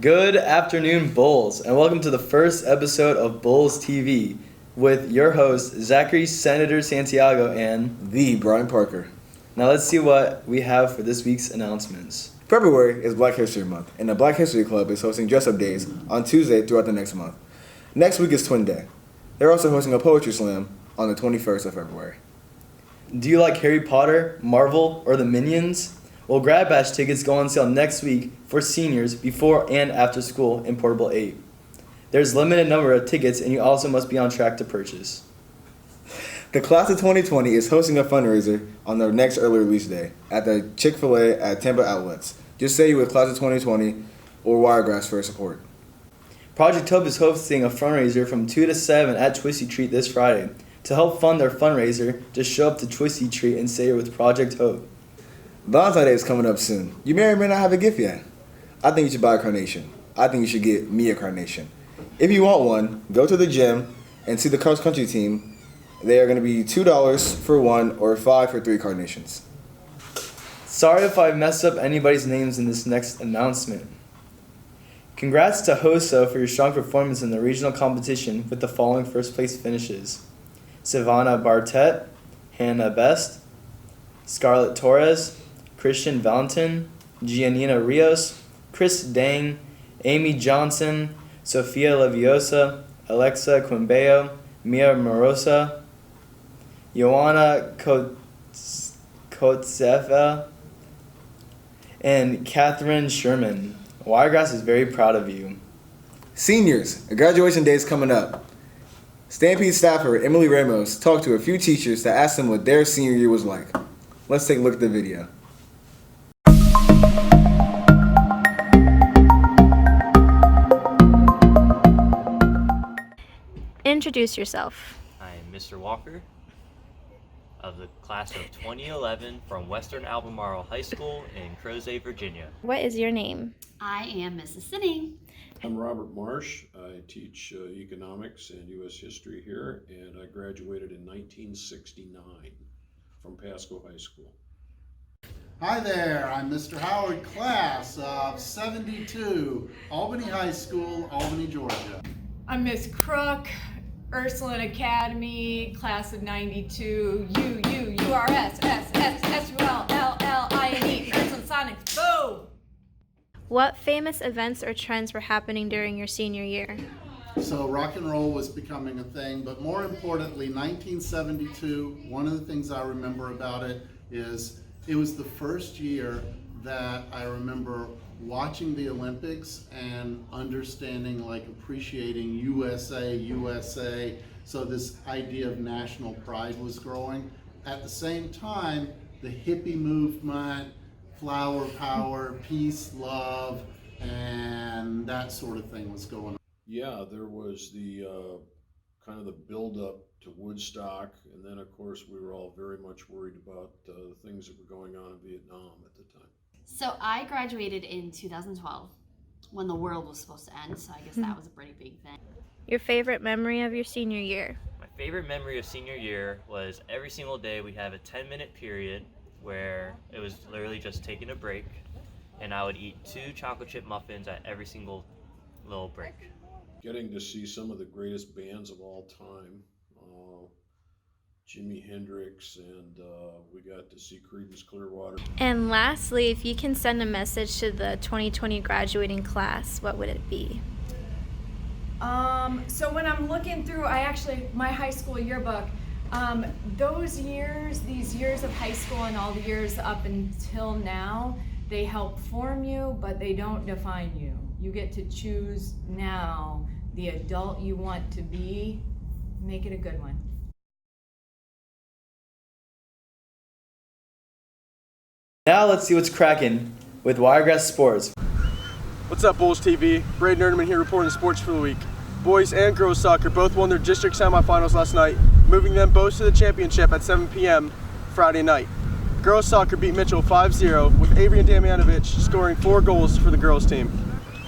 Good afternoon, Bulls, and welcome to the first episode of Bulls TV with your host, Zachary Senator Santiago and the Brian Parker. Now let's see what we have for this week's announcements. February is Black History Month, and the Black History Club is hosting dress-up days on Tuesday throughout the next month. Next week is Twin Day. They're also hosting a poetry slam on the 21st of February. Do you like Harry Potter, Marvel, or the Minions? Well, Grad Bash tickets go on sale next week for seniors before and after school in Portable 8. There's a limited number of tickets, and you also must be on track to purchase. The Class of 2020 is hosting a fundraiser on their next early release day at the Chick-fil-A at Tampa Outlets. Just say you with Class of 2020 or Wiregrass for support. Project Hope is hosting a fundraiser from 2 to 7 at Twisty Treat this Friday. To help fund their fundraiser, just show up to Twisty Treat and say you're with Project Hope. Valentine's Day is coming up soon. You may or may not have a gift yet. I think you should buy a carnation. I think you should get me a carnation. If you want one, go to the gym and see the cross country team. They are going to be $2 for one or $5 for 3 carnations. Sorry if I messed up anybody's names in this next announcement. Congrats to Hoso for your strong performance in the regional competition with the following first place finishes: Savannah Bartett, Hannah Best, Scarlett Torres, Christian Valentin, Giannina Rios, Chris Dang, Amy Johnson, Sofia Leviosa, Alexa Quimbeo, Mia Morosa, Joanna Kotsefa, and Catherine Sherman. Wiregrass is very proud of you. Seniors, graduation day is coming up. Stampede staffer Emily Ramos talked to a few teachers to ask them what their senior year was like. Let's take a look at the video. Introduce yourself. I'm Mr. Walker of the class of 2011 from Western Albemarle High School in Crozet, Virginia. What is your name? I am Mrs. Sinning. I'm Robert Marsh. I teach economics and U.S. history here, and I graduated in 1969 from Pasco High School. Hi there, I'm Mr. Howard, class of 72, Albany High School, Albany, Georgia. I'm Miss Crook, Ursuline Academy, class of 92, URS, SSSULLLINE, Ursuline Sonics, boom! What famous events or trends were happening during your senior year? So rock and roll was becoming a thing, but more importantly, 1972, one of the things I remember about it is it was the first year that I remember watching the Olympics and understanding, like, appreciating USA. So this idea of national pride was growing. At the same time, the hippie movement, flower power, peace, love, and that sort of thing was going on. Yeah, there was the kind of the build-up to Woodstock, and then of course we were all very much worried about the things that were going on in Vietnam at the time. So I graduated in 2012 when the world was supposed to end, so I guess that was a pretty big thing. Your favorite memory of your senior year? My favorite memory of senior year was every single day we'd have a 10-minute period where it was literally just taking a break, and I would eat 2 chocolate chip muffins at every single little break. Getting to see some of the greatest bands of all time, Jimi Hendrix, and we got to see Creedence Clearwater. And lastly, if you can send a message to the 2020 graduating class, what would it be? So when I'm looking through, my high school yearbook, these years of high school and all the years up until now, they help form you, but they don't define you. You get to choose now the adult you want to be. Make it a good one. Now let's see what's cracking with Wiregrass Sports. What's up, Bulls TV? Braden Erdeman here reporting sports for the week. Boys and girls soccer both won their district semifinals last night, moving them both to the championship at 7 p.m. Friday night. Girls soccer beat Mitchell 5-0 with Adrian Damjanovic scoring 4 goals for the girls team.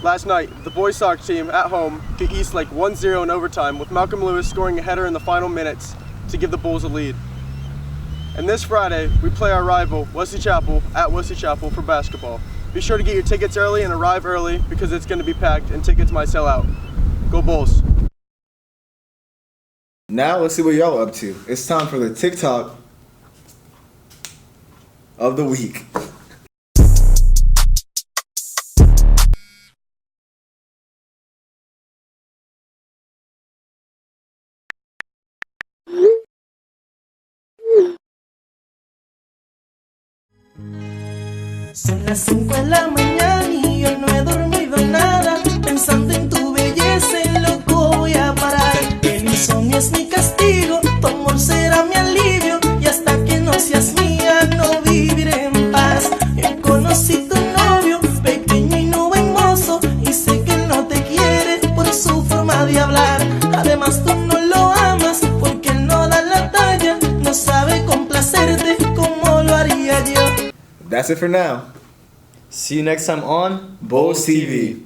Last night, the boys soccer team at home beat Eastlake 1-0 in overtime with Malcolm Lewis scoring a header in the final minutes to give the Bulls a lead. And this Friday, we play our rival, Wesley Chapel, at Wesley Chapel for basketball. Be sure to get your tickets early and arrive early because it's going to be packed and tickets might sell out. Go Bulls! Now let's see what y'all up to. It's time for the TikTok of the week. Son las 5 de la mañana y yo no he dormido nada. Pensando en tu belleza, en loco voy a parar. El insomnio es mi castigo, tu amor será mi alivio. Y hasta que no seas mía, no viviré en paz. Yo conocí tu novio, pequeño y no buen mozo. Y sé que él no te quiere por su forma de hablar. Además tú no lo amas porque él no da la talla. No sabe complacerte como lo haría yo. That's it for now. See you next time on Bulls TV.